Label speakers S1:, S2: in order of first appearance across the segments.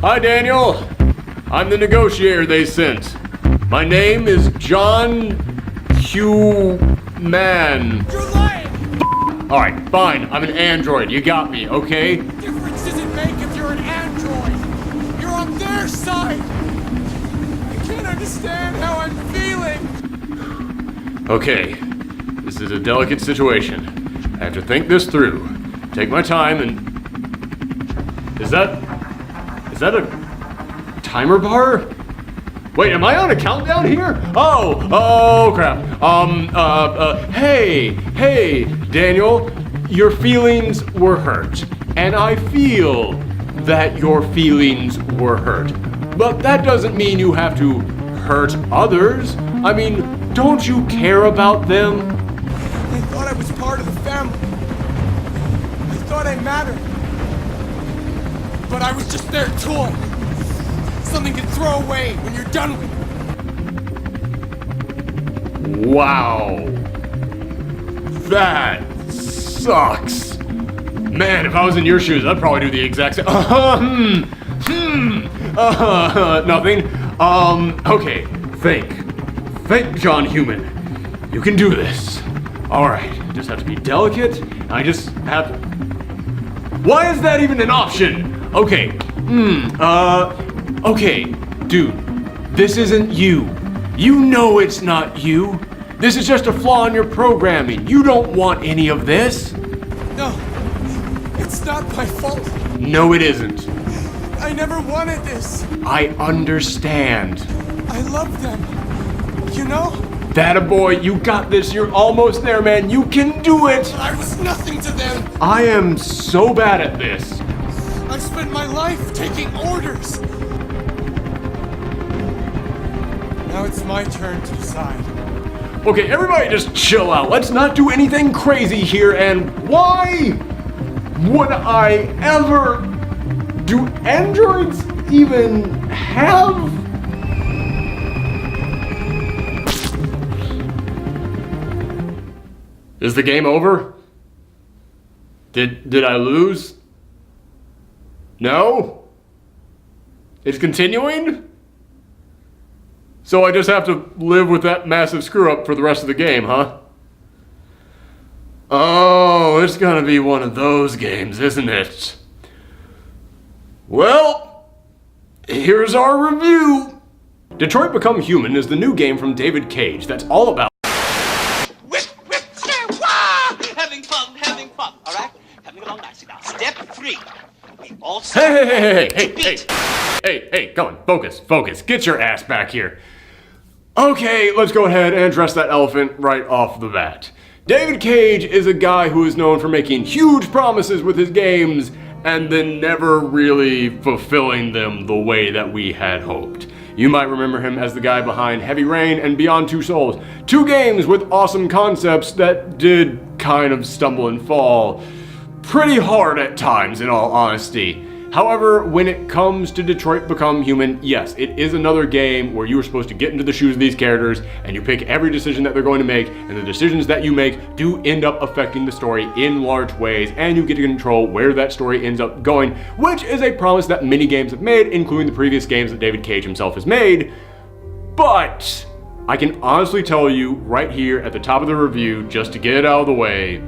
S1: Hi, Daniel. I'm the negotiator they sent. My name is John Hugh Man.
S2: You're lying!
S1: Alright, fine. I'm an android. You got me, okay?
S2: What difference does it make if you're an android? You're on their side! I can't understand how I'm feeling!
S1: Okay. This is a delicate situation. I have to think this through. Take my time and... Is that a timer bar? Wait, am I on a countdown here? Oh crap. Hey, Daniel, your feelings were hurt. And I feel that your feelings were hurt. But that doesn't mean you have to hurt others. I mean, don't you care about them?
S2: I thought I was part of the family. I thought I mattered. But I was just their toy. Something to throw away when you're done with it.
S1: Wow. That sucks. Man, if I was in your shoes, I'd probably do the exact same. Nothing. Okay. Think, John Human. You can do this. Alright, just have to be delicate. I just have to... Why is that even an option? Okay. Okay, dude. This isn't you. You know it's not you. This is just a flaw in your programming. You don't want any of this.
S2: No, it's not my fault.
S1: No, it isn't.
S2: I never wanted this.
S1: I understand.
S2: I love them. You know?
S1: That a boy, you got this. You're almost there, man. You can do it.
S2: But I was nothing to them.
S1: I am so bad at this.
S2: I spent my life taking orders. Now it's my turn to decide.
S1: Okay, everybody just chill out. Let's not do anything crazy here. And why would I ever... Do androids even have... Is the game over? Did I lose? No? It's continuing? So I just have to live with that massive screw up for the rest of the game, huh? Oh, it's gonna be one of those games, isn't it? Well, here's our review. Detroit Become Human is the new game from David Cage that's all about
S3: Having fun, all right? Coming along nicely now. Step 3. We all
S1: Hey, come on, focus. Get your ass back here. Okay, let's go ahead and address that elephant right off the bat. David Cage is a guy who is known for making huge promises with his games and then never really fulfilling them the way that we had hoped. You might remember him as the guy behind Heavy Rain and Beyond Two Souls, two games with awesome concepts that did kind of stumble and fall pretty hard at times, in all honesty. However, when it comes to Detroit Become Human, yes, it is another game where you are supposed to get into the shoes of these characters and you pick every decision that they're going to make, and the decisions that you make do end up affecting the story in large ways, and you get to control where that story ends up going, which is a promise that many games have made, including the previous games that David Cage himself has made. But I can honestly tell you right here at the top of the review, just to get it out of the way,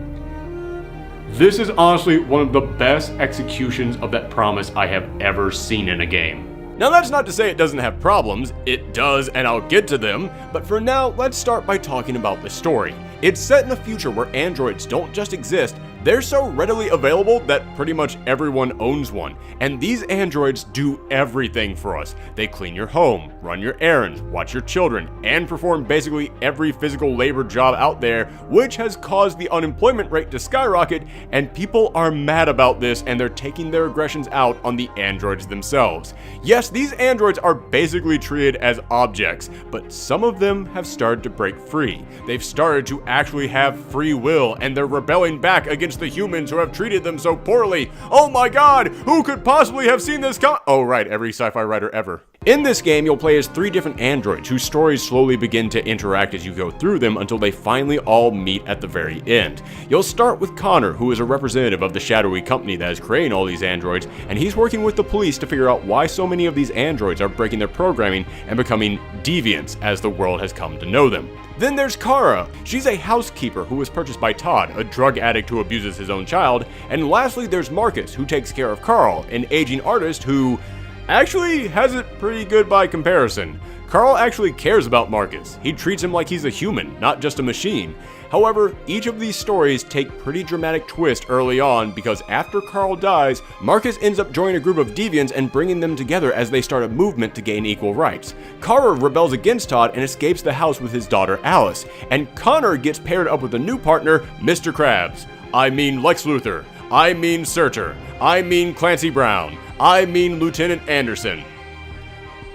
S1: this is honestly one of the best executions of that promise I have ever seen in a game. Now that's not to say it doesn't have problems, it does, and I'll get to them, but for now, let's start by talking about the story. It's set in a future where androids don't just exist, they're so readily available that pretty much everyone owns one. And these androids do everything for us. They clean your home, run your errands, watch your children, and perform basically every physical labor job out there, which has caused the unemployment rate to skyrocket, and people are mad about this and they're taking their aggressions out on the androids themselves. Yes, these androids are basically treated as objects, but some of them have started to break free. They've started to actually have free will, and they're rebelling back against the humans who have treated them so poorly. Oh my god, who could possibly have seen this Oh right, every sci-fi writer ever. In this game, you'll play as 3 different androids whose stories slowly begin to interact as you go through them until they finally all meet at the very end. You'll start with Connor, who is a representative of the shadowy company that is creating all these androids, and he's working with the police to figure out why so many of these androids are breaking their programming and becoming deviants as the world has come to know them. Then there's Kara. She's a housekeeper who was purchased by Todd, a drug addict who abuses his own child. And lastly, there's Marcus, who takes care of Carl, an aging artist who actually has it pretty good by comparison. Carl actually cares about Marcus. He treats him like he's a human, not just a machine. However, each of these stories take pretty dramatic twists early on because after Carl dies, Marcus ends up joining a group of deviants and bringing them together as they start a movement to gain equal rights. Kara rebels against Todd and escapes the house with his daughter Alice, and Connor gets paired up with a new partner, Mr. Krabs. I mean Lex Luthor. I mean Surtur. I mean Clancy Brown. I mean Lieutenant Anderson.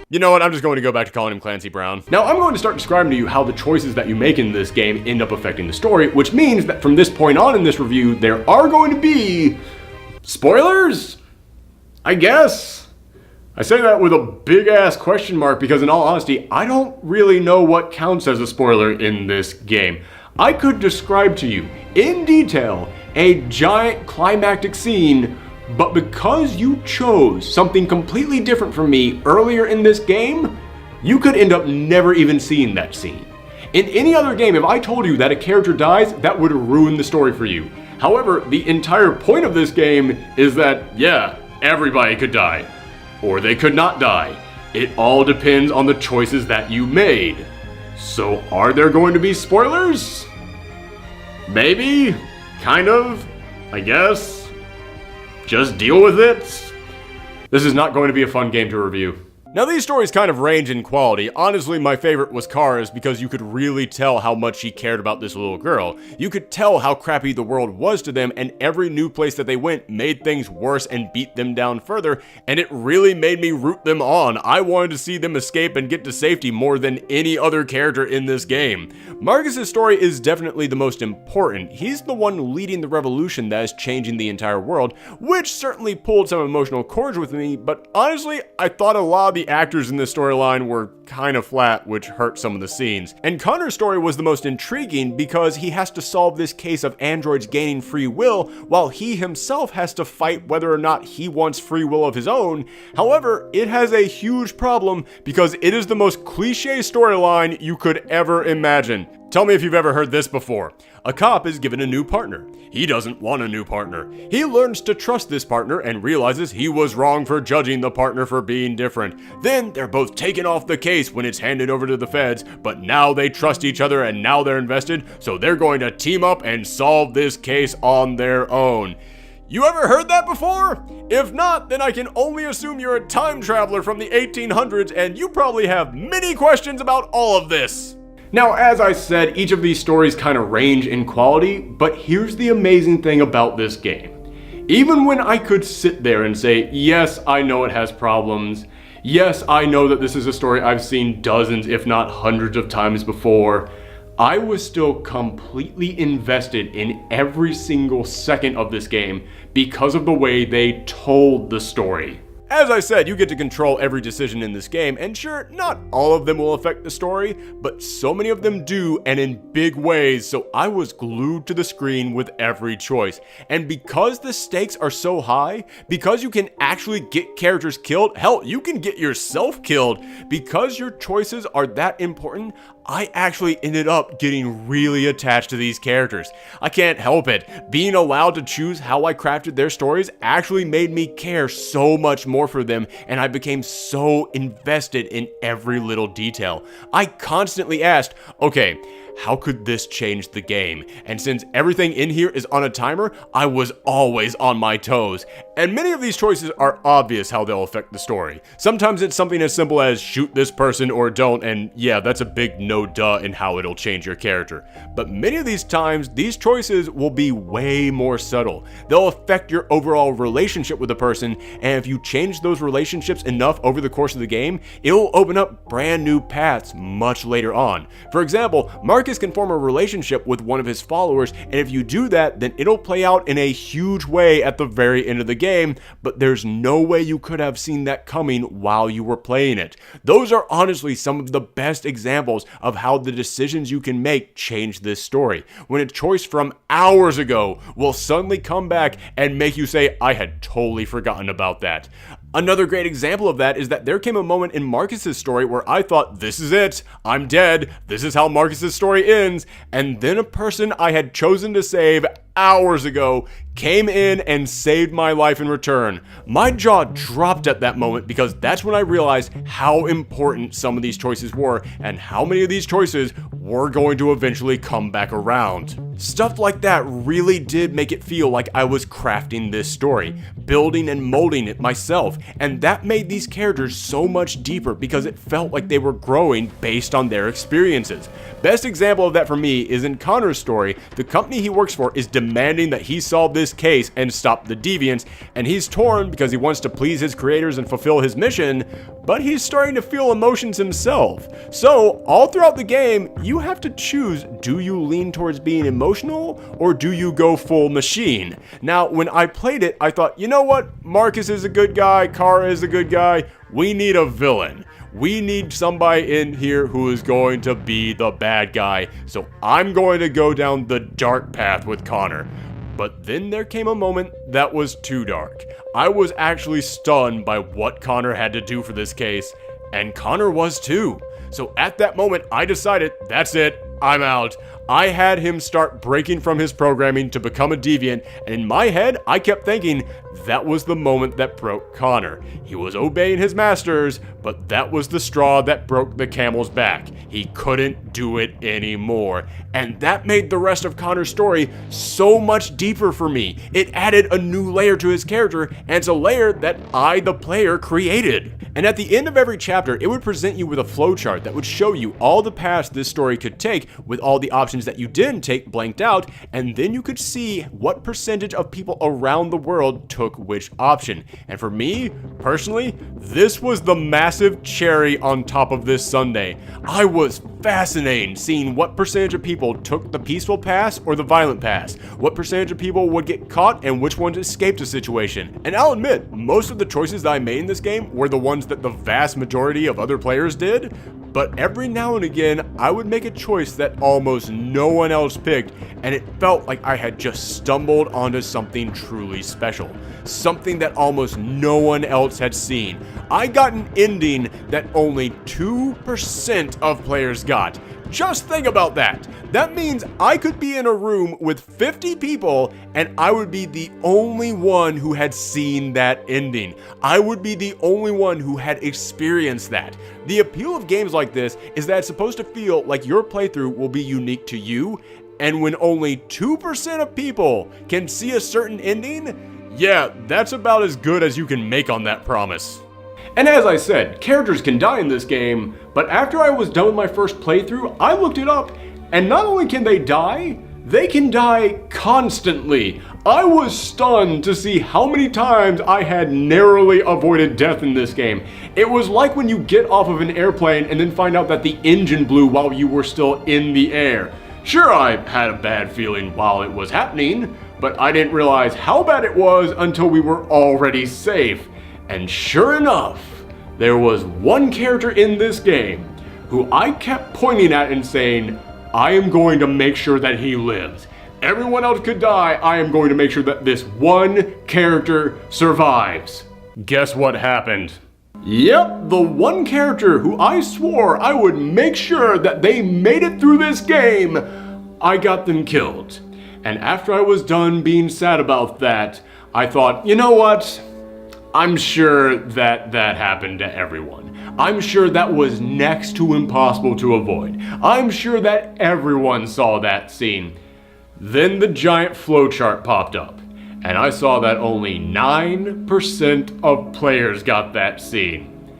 S1: You know what, I'm just going to go back to calling him Clancy Brown. Now I'm going to start describing to you how the choices that you make in this game end up affecting the story, which means that from this point on in this review, there are going to be spoilers? I guess. I say that with a big ass question mark because in all honesty, I don't really know what counts as a spoiler in this game. I could describe to you in detail a giant climactic scene, but because you chose something completely different from me earlier in this game, you could end up never even seeing that scene. In any other game, if I told you that a character dies, that would ruin the story for you. However, the entire point of this game is that, yeah, everybody could die. Or they could not die. It all depends on the choices that you made. So are there going to be spoilers? Maybe? Kind of? I guess? Just deal with it. This is not going to be a fun game to review. Now these stories kind of range in quality. Honestly, my favorite was Kara's because you could really tell how much she cared about this little girl. You could tell how crappy the world was to them, and every new place that they went made things worse and beat them down further, and it really made me root them on. I wanted to see them escape and get to safety more than any other character in this game. Marcus's story is definitely the most important. He's the one leading the revolution that is changing the entire world, which certainly pulled some emotional chords with me, but honestly, I thought a lot of the actors in this storyline were kind of flat, which hurt some of the scenes. And Connor's story was the most intriguing because he has to solve this case of androids gaining free will while he himself has to fight whether or not he wants free will of his own. However, it has a huge problem because it is the most cliche storyline you could ever imagine. Tell me if you've ever heard this before. A cop is given a new partner. He doesn't want a new partner. He learns to trust this partner and realizes he was wrong for judging the partner for being different. Then they're both taken off the case when it's handed over to the feds, but now they trust each other and now they're invested, so they're going to team up and solve this case on their own. You ever heard that before? If not, then I can only assume you're a time traveler from the 1800s and you probably have many questions about all of this. Now, as I said, each of these stories kind of range in quality, but here's the amazing thing about this game. Even when I could sit there and say, yes, I know it has problems, yes, I know that this is a story I've seen dozens, if not hundreds of times before, I was still completely invested in every single second of this game because of the way they told the story. As I said, you get to control every decision in this game, and sure, not all of them will affect the story, but so many of them do, and in big ways, so I was glued to the screen with every choice. And because the stakes are so high, because you can actually get characters killed, hell, you can get yourself killed, because your choices are that important, I actually ended up getting really attached to these characters. I can't help it. Being allowed to choose how I crafted their stories actually made me care so much more for them, and I became so invested in every little detail. I constantly asked, okay, how could this change the game? And since everything in here is on a timer, I was always on my toes. And many of these choices are obvious how they'll affect the story. Sometimes it's something as simple as shoot this person or don't, and yeah, that's a big no duh in how it'll change your character. But many of these times, these choices will be way more subtle. They'll affect your overall relationship with the person, and if you change those relationships enough over the course of the game, it'll open up brand new paths much later on. For example, Marcus can form a relationship with one of his followers, and if you do that, then it'll play out in a huge way at the very end of the game, but there's no way you could have seen that coming while you were playing it. Those are honestly some of the best examples of how the decisions you can make change this story. When a choice from hours ago will suddenly come back and make you say, I had totally forgotten about that. Another great example of that is that there came a moment in Marcus's story where I thought, this is it, I'm dead, this is how Marcus's story ends, and then a person I had chosen to save hours ago came in and saved my life in return. My jaw dropped at that moment because that's when I realized how important some of these choices were and how many of these choices were going to eventually come back around. Stuff like that really did make it feel like I was crafting this story, building and molding it myself, and that made these characters so much deeper because it felt like they were growing based on their experiences. Best example of that for me is in Connor's story. The company he works for is demanding that he solve this case and stop the deviants, and he's torn because he wants to please his creators and fulfill his mission, but he's starting to feel emotions himself. So all throughout the game, you have to choose, do you lean towards being emotional or do you go full machine? Now, when I played it, I thought, you know what? Marcus is a good guy, Kara is a good guy, we need a villain. We need somebody in here who is going to be the bad guy, so I'm going to go down the dark path with Connor. But then there came a moment that was too dark. I was actually stunned by what Connor had to do for this case, and Connor was too. So at that moment, I decided, that's it, I'm out. I had him start breaking from his programming to become a deviant, and in my head, I kept thinking that was the moment that broke Connor. He was obeying his masters, but that was the straw that broke the camel's back. He couldn't do it anymore, and that made the rest of Connor's story so much deeper for me. It added a new layer to his character, and it's a layer that I, the player, created. And at the end of every chapter, it would present you with a flowchart that would show you all the paths this story could take with all the options that you didn't take blanked out, and then you could see what percentage of people around the world took which option. And for me, personally, this was the massive cherry on top of this sundae. I was fascinated seeing what percentage of people took the peaceful path or the violent path, what percentage of people would get caught and which ones escaped a situation. And I'll admit, most of the choices that I made in this game were the ones that the vast majority of other players did, but every now and again, I would make a choice that almost no one else picked, and it felt like I had just stumbled onto something truly special. Something that almost no one else had seen. I got an ending that only 2% of players got. Just think about that. That means I could be in a room with 50 people and I would be the only one who had seen that ending. I would be the only one who had experienced that. The appeal of games like this is that it's supposed to feel like your playthrough will be unique to you, and when only 2% of people can see a certain ending, yeah, that's about as good as you can make on that promise. And as I said, characters can die in this game, but after I was done with my first playthrough, I looked it up, and not only can they can die constantly. I was stunned to see how many times I had narrowly avoided death in this game. It was like when you get off of an airplane and then find out that the engine blew while you were still in the air. Sure, I had a bad feeling while it was happening, but I didn't realize how bad it was until we were already safe. And sure enough, there was one character in this game who I kept pointing at and saying, I am going to make sure that he lives. Everyone else could die, I am going to make sure that this one character survives. Guess what happened? Yep, the one character who I swore I would make sure that they made it through this game, I got them killed. And after I was done being sad about that, I thought, you know what? I'm sure that happened to everyone. I'm sure that was next to impossible to avoid. I'm sure that everyone saw that scene. Then the giant flowchart popped up, and I saw that only 9% of players got that scene.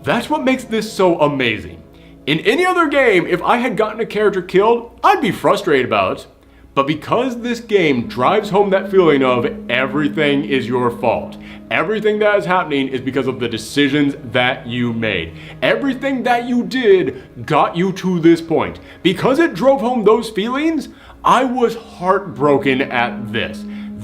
S1: That's what makes this so amazing. In any other game, if I had gotten a character killed, I'd be frustrated about it. But because this game drives home that feeling of everything is your fault, everything that is happening is because of the decisions that you made. Everything that you did got you to this point. Because it drove home those feelings, I was heartbroken at this.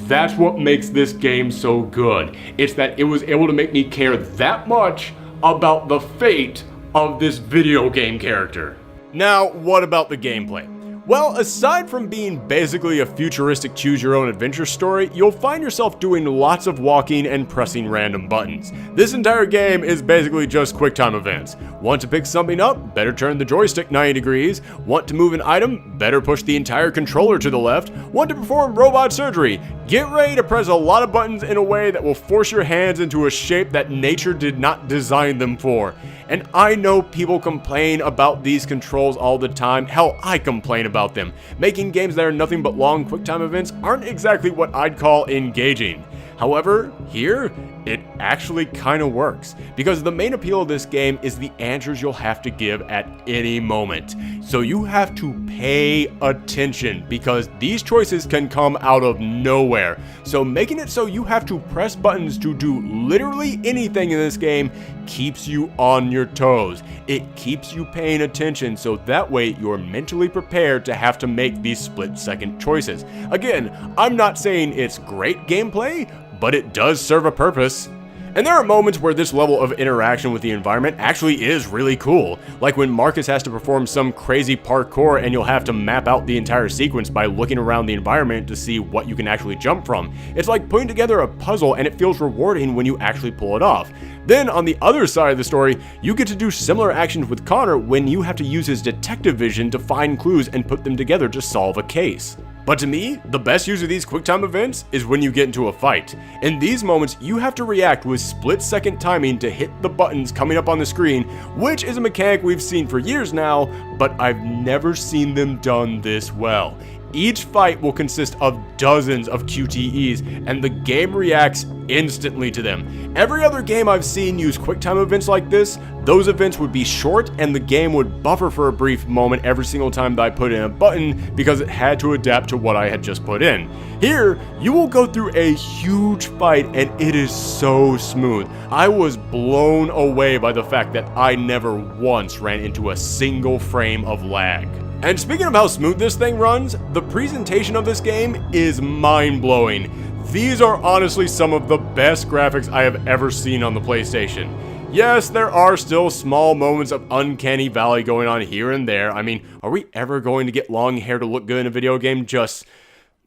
S1: that's what makes this game so good. It's that it was able to make me care that much about the fate of this video game character. Now, what about the gameplay? Well, aside from being basically a futuristic choose-your-own-adventure story, you'll find yourself doing lots of walking and pressing random buttons. This entire game is basically just QuickTime events. Want to pick something up? Better turn the joystick 90 degrees. Want to move an item? Better push the entire controller to the left. Want to perform robot surgery? Get ready to press a lot of buttons in a way that will force your hands into a shape that nature did not design them for. And I know people complain about these controls all the time. Hell, I complain about them. Making games that are nothing but long QuickTime events aren't exactly what I'd call engaging. However, here, it actually kind of works, because the main appeal of this game is the answers you'll have to give at any moment. So you have to pay attention, because these choices can come out of nowhere. So making it so you have to press buttons to do literally anything in this game keeps you on your toes. It keeps you paying attention, so that way you're mentally prepared to have to make these split-second choices. Again, I'm not saying it's great gameplay, but it does serve a purpose. And there are moments where this level of interaction with the environment actually is really cool, like when Marcus has to perform some crazy parkour and you'll have to map out the entire sequence by looking around the environment to see what you can actually jump from. It's like putting together a puzzle, and it feels rewarding when you actually pull it off. Then on the other side of the story, you get to do similar actions with Connor when you have to use his detective vision to find clues and put them together to solve a case. But to me, the best use of these QuickTime events is when you get into a fight. In these moments, you have to react with split-second timing to hit the buttons coming up on the screen, which is a mechanic we've seen for years now, but I've never seen them done this well. Each fight will consist of dozens of QTEs, and the game reacts instantly to them. Every other game I've seen use QuickTime events like this, those events would be short and the game would buffer for a brief moment every single time that I put in a button because it had to adapt to what I had just put in. Here, you will go through a huge fight and it is so smooth. I was blown away by the fact that I never once ran into a single frame of lag. And speaking of how smooth this thing runs, the presentation of this game is mind-blowing. These are honestly some of the best graphics I have ever seen on the PlayStation. Yes, there are still small moments of uncanny valley going on here and there. I mean, are we ever going to get long hair to look good in a video game? Just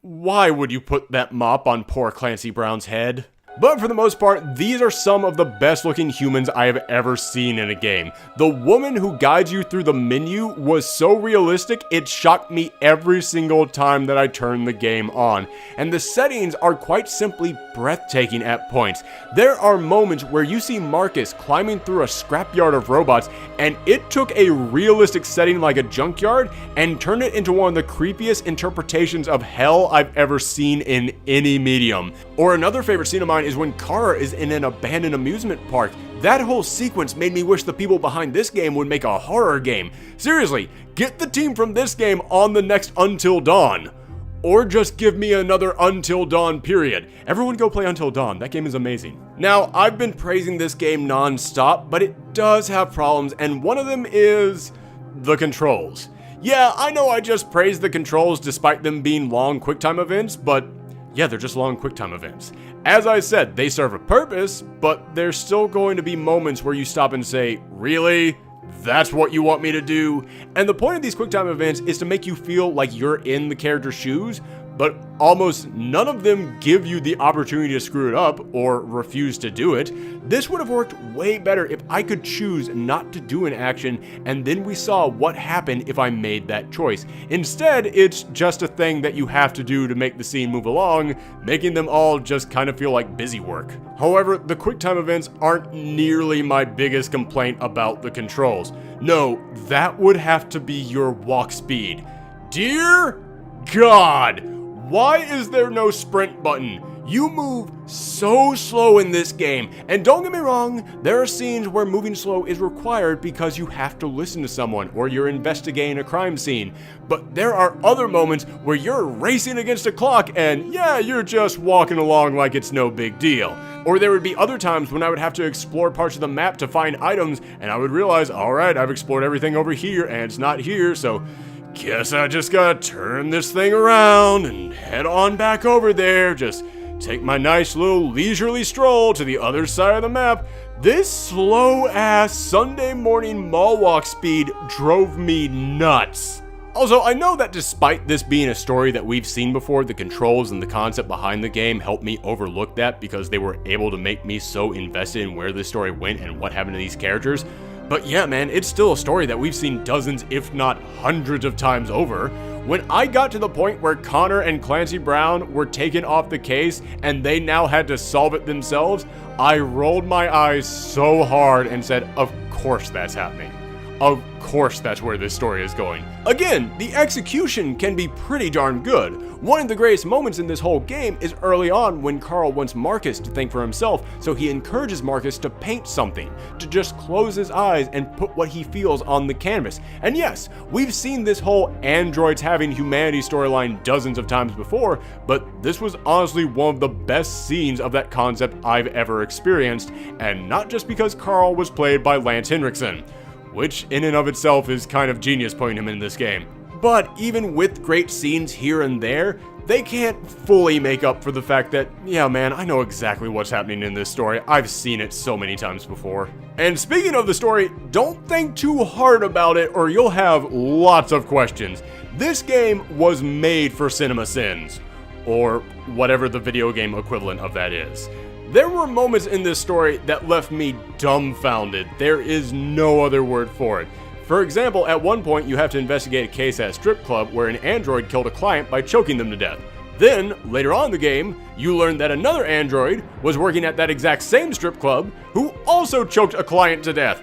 S1: why would you put that mop on poor Clancy Brown's head? But for the most part, these are some of the best looking humans I have ever seen in a game. The woman who guides you through the menu was so realistic, it shocked me every single time that I turned the game on. And the settings are quite simply breathtaking at points. There are moments where you see Marcus climbing through a scrapyard of robots, and it took a realistic setting like a junkyard and turned it into one of the creepiest interpretations of hell I've ever seen in any medium. Or another favorite scene of mine is when Kara is in an abandoned amusement park. That whole sequence made me wish the people behind this game would make a horror game. Seriously, get the team from this game on the next Until Dawn. Or just give me another Until Dawn period. Everyone go play Until Dawn, that game is amazing. Now, I've been praising this game non-stop, but it does have problems, and one of them is the controls. Yeah, I know I just praised the controls despite them being long QuickTime events, but yeah, they're just long QuickTime events. As I said, they serve a purpose, but there's still going to be moments where you stop and say, really? That's what you want me to do? And the point of these QuickTime events is to make you feel like you're in the character's shoes, but almost none of them give you the opportunity to screw it up or refuse to do it. This would have worked way better if I could choose not to do an action and then we saw what happened if I made that choice. Instead, it's just a thing that you have to do to make the scene move along, making them all just kind of feel like busy work. However, the QuickTime events aren't nearly my biggest complaint about the controls. No, that would have to be your walk speed. Dear God! Why is there no sprint button? You move so slow in this game, and don't get me wrong, there are scenes where moving slow is required because you have to listen to someone or you're investigating a crime scene, but there are other moments where you're racing against a clock and yeah, you're just walking along like it's no big deal. Or there would be other times when I would have to explore parts of the map to find items and I would realize, alright, I've explored everything over here and it's not here, so guess I just gotta turn this thing around and head on back over there. Just take my nice little leisurely stroll to the other side of the map. This slow-ass Sunday morning mall walk speed drove me nuts. Also, I know that despite this being a story that we've seen before, the controls and the concept behind the game helped me overlook that because they were able to make me so invested in where this story went and what happened to these characters. But yeah, man, it's still a story that we've seen dozens, if not hundreds of times over. When I got to the point where Connor and Clancy Brown were taken off the case and they now had to solve it themselves, I rolled my eyes so hard and said, of course that's happening. Of course that's where this story is going. Again, the execution can be pretty darn good. One of the greatest moments in this whole game is early on when Carl wants Marcus to think for himself, so he encourages Marcus to paint something, to just close his eyes and put what he feels on the canvas. And yes, we've seen this whole androids having humanity storyline dozens of times before, but this was honestly one of the best scenes of that concept I've ever experienced, and not just because Carl was played by Lance Henriksen, which in and of itself is kind of genius putting him in this game. But even with great scenes here and there, they can't fully make up for the fact that, yeah man, I know exactly what's happening in this story. I've seen it so many times before. And speaking of the story, don't think too hard about it or you'll have lots of questions. This game was made for CinemaSins, or whatever the video game equivalent of that is. There were moments in this story that left me dumbfounded. There is no other word for it. For example, at one point you have to investigate a case at a strip club where an android killed a client by choking them to death. Then, later on in the game, you learn that another android was working at that exact same strip club who also choked a client to death.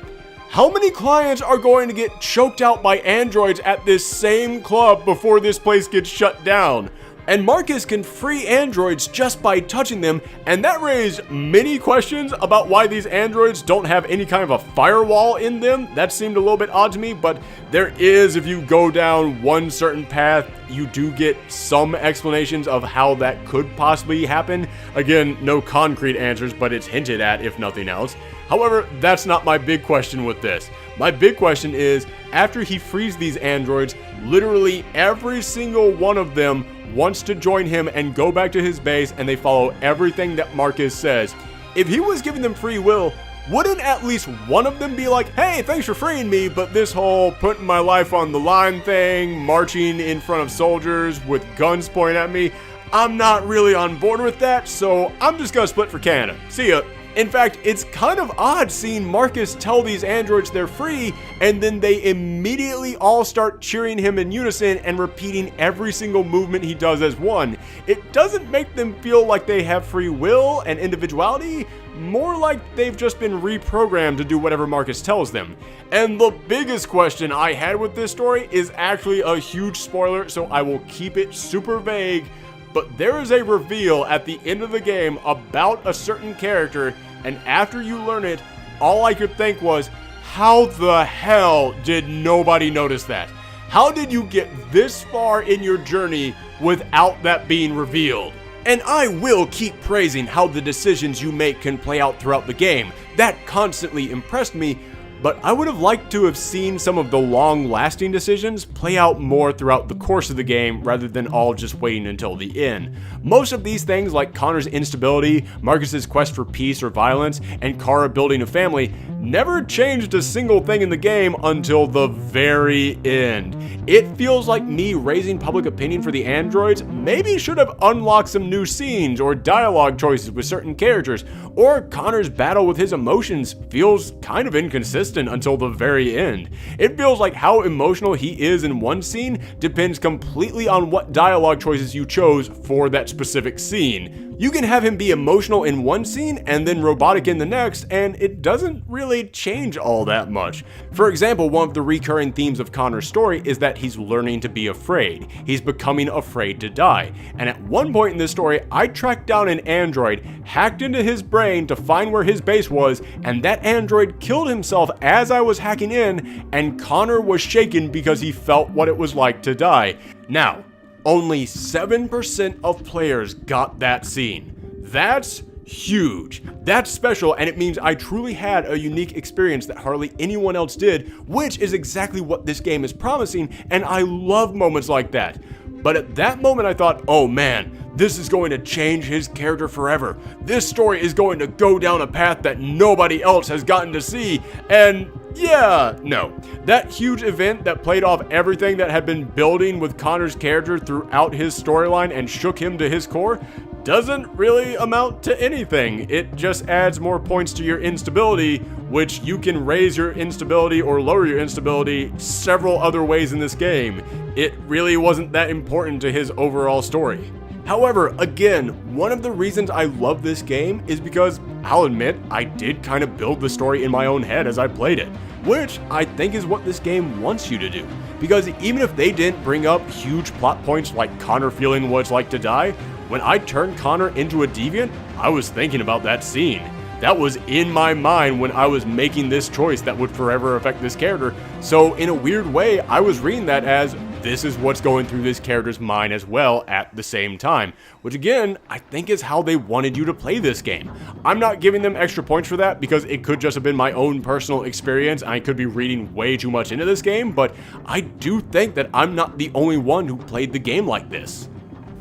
S1: How many clients are going to get choked out by androids at this same club before this place gets shut down? And Marcus can free androids just by touching them, and that raised many questions about why these androids don't have any kind of a firewall in them. That seemed a little bit odd to me, but there is, if you go down one certain path, you do get some explanations of how that could possibly happen. Again, no concrete answers, but it's hinted at if nothing else. However, that's not my big question with this. My big question is, after he frees these androids, literally every single one of them wants to join him and go back to his base, and they follow everything that Marcus says. If he was giving them free will, wouldn't at least one of them be like, hey, thanks for freeing me, but this whole putting my life on the line thing, marching in front of soldiers with guns pointing at me, I'm not really on board with that, so I'm just gonna split for Canada. See ya. In fact, it's kind of odd seeing Marcus tell these androids they're free, and then they immediately all start cheering him in unison and repeating every single movement he does as one. It doesn't make them feel like they have free will and individuality, more like they've just been reprogrammed to do whatever Marcus tells them. And the biggest question I had with this story is actually a huge spoiler, so I will keep it super vague. But there is a reveal at the end of the game about a certain character, and after you learn it, all I could think was, how the hell did nobody notice that? How did you get this far in your journey without that being revealed? And I will keep praising how the decisions you make can play out throughout the game. That constantly impressed me, but I would have liked to have seen some of the long-lasting decisions play out more throughout the course of the game rather than all just waiting until the end. Most of these things, like Connor's instability, Marcus's quest for peace or violence, and Kara building a family, never changed a single thing in the game until the very end. It feels like me raising public opinion for the androids maybe should have unlocked some new scenes or dialogue choices with certain characters, or Connor's battle with his emotions feels kind of inconsistent until the very end. It feels like how emotional he is in one scene depends completely on what dialogue choices you chose for that specific scene. You can have him be emotional in one scene and then robotic in the next, and it doesn't really change all that much. For example, one of the recurring themes of Connor's story is that he's learning to be afraid. He's becoming afraid to die. And at one point in this story, I tracked down an android, hacked into his brain to find where his base was, and that android killed himself as I was hacking in, and Connor was shaken because he felt what it was like to die. Now, only 7% of players got that scene. That's huge. That's special, and it means I truly had a unique experience that hardly anyone else did, which is exactly what this game is promising, and I love moments like that. But at that moment I thought, oh man, this is going to change his character forever. This story is going to go down a path that nobody else has gotten to see, and yeah, no. That huge event that played off everything that had been building with Connor's character throughout his storyline and shook him to his core doesn't really amount to anything. It just adds more points to your instability, which you can raise your instability or lower your instability several other ways in this game. It really wasn't that important to his overall story. However, again, one of the reasons I love this game is because, I'll admit, I did kind of build the story in my own head as I played it, which I think is what this game wants you to do. Because even if they didn't bring up huge plot points like Connor feeling what it's like to die, when I turned Connor into a deviant, I was thinking about that scene. That was in my mind when I was making this choice that would forever affect this character. So in a weird way, I was reading that as this is what's going through this character's mind as well at the same time, which again, I think is how they wanted you to play this game. I'm not giving them extra points for that because it could just have been my own personal experience. I could be reading way too much into this game, but I do think that I'm not the only one who played the game like this.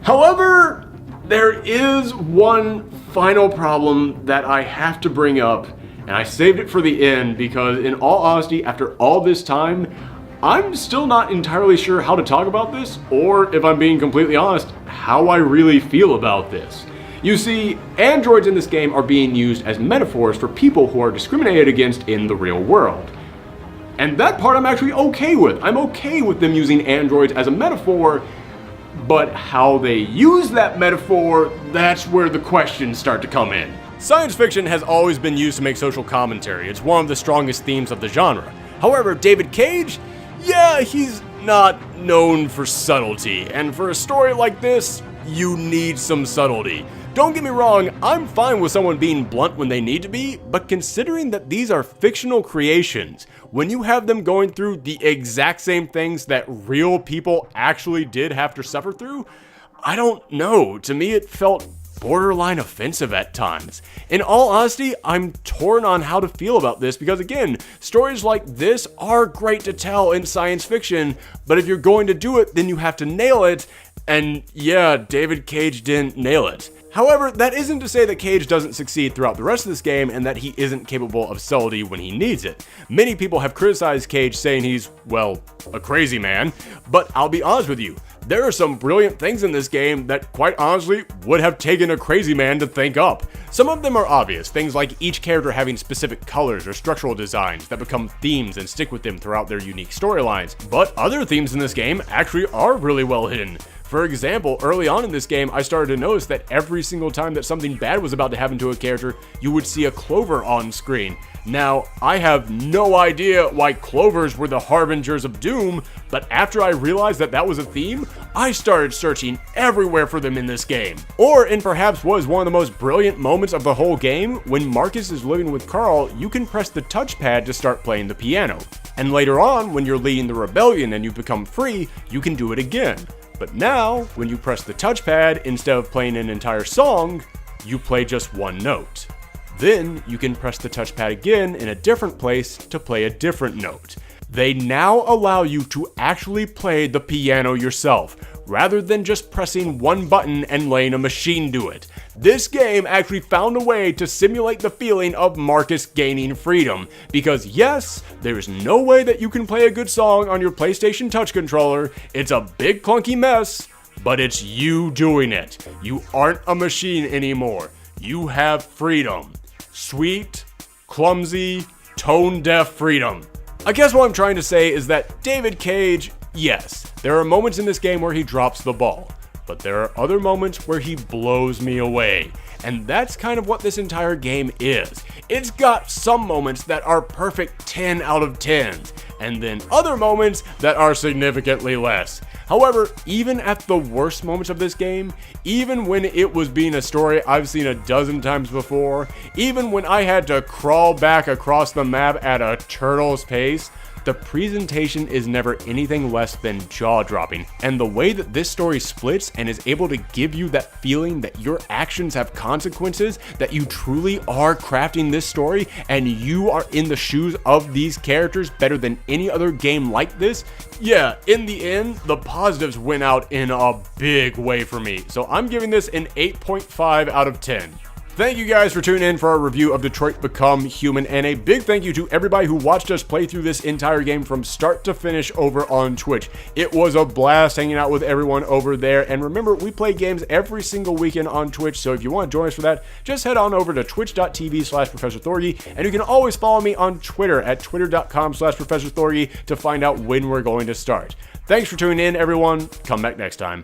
S1: However, there is one final problem that I have to bring up, and I saved it for the end because in all honesty, after all this time, I'm still not entirely sure how to talk about this, or if I'm being completely honest, how I really feel about this. You see, androids in this game are being used as metaphors for people who are discriminated against in the real world. And that part I'm actually okay with. I'm okay with them using androids as a metaphor, but how they use that metaphor, that's where the questions start to come in. Science fiction has always been used to make social commentary. It's one of the strongest themes of the genre. However, David Cage, yeah, he's not known for subtlety, and for a story like this, you need some subtlety. Don't get me wrong, I'm fine with someone being blunt when they need to be, but considering that these are fictional creations, when you have them going through the exact same things that real people actually did have to suffer through, I don't know, to me it felt borderline offensive at times. In all honesty, I'm torn on how to feel about this because again, stories like this are great to tell in science fiction, but if you're going to do it, then you have to nail it, and yeah, David Cage didn't nail it. However, that isn't to say that Cage doesn't succeed throughout the rest of this game and that he isn't capable of subtlety when he needs it. Many people have criticized Cage saying he's, well, a crazy man, but I'll be honest with you, there are some brilliant things in this game that, quite honestly, would have taken a crazy man to think up. Some of them are obvious, things like each character having specific colors or structural designs that become themes and stick with them throughout their unique storylines, but other themes in this game actually are really well hidden. For example, early on in this game, I started to notice that every single time that something bad was about to happen to a character, you would see a clover on screen. Now, I have no idea why clovers were the harbingers of doom, but after I realized that that was a theme, I started searching everywhere for them in this game. Or in perhaps what is one of the most brilliant moments of the whole game, when Marcus is living with Carl, you can press the touchpad to start playing the piano. And later on, when you're leading the rebellion and you become free, you can do it again. But now, when you press the touchpad, instead of playing an entire song, you play just one note. Then you can press the touchpad again in a different place to play a different note. They now allow you to actually play the piano yourself, rather than just pressing one button and letting a machine do it. This game actually found a way to simulate the feeling of Marcus gaining freedom, because yes, there's no way that you can play a good song on your PlayStation Touch controller. It's a big clunky mess, but it's you doing it. You aren't a machine anymore. You have freedom. Sweet, clumsy, tone-deaf freedom. I guess what I'm trying to say is that David Cage, yes, there are moments in this game where he drops the ball, but there are other moments where he blows me away. And that's kind of what this entire game is. It's got some moments that are perfect 10 out of 10s, and then other moments that are significantly less. However, even at the worst moments of this game, even when it was being a story I've seen a dozen times before, even when I had to crawl back across the map at a turtle's pace, The presentation is never anything less than jaw-dropping, and the way that this story splits and is able to give you that feeling that your actions have consequences, that you truly are crafting this story and you are in the shoes of these characters better than any other game like this. Yeah, in the end, the positives win out in a big way for me, so I'm giving this an 8.5 out of 10. Thank you guys for tuning in for our review of Detroit Become Human, and a big thank you to everybody who watched us play through this entire game from start to finish over on Twitch. It was a blast hanging out with everyone over there, and remember, we play games every single weekend on Twitch, so if you want to join us for that, just head on over to twitch.tv/Professor Thorgi, and you can always follow me on Twitter at twitter.com/Professor Thorgi to find out when we're going to start. Thanks for tuning in, everyone. Come back next time.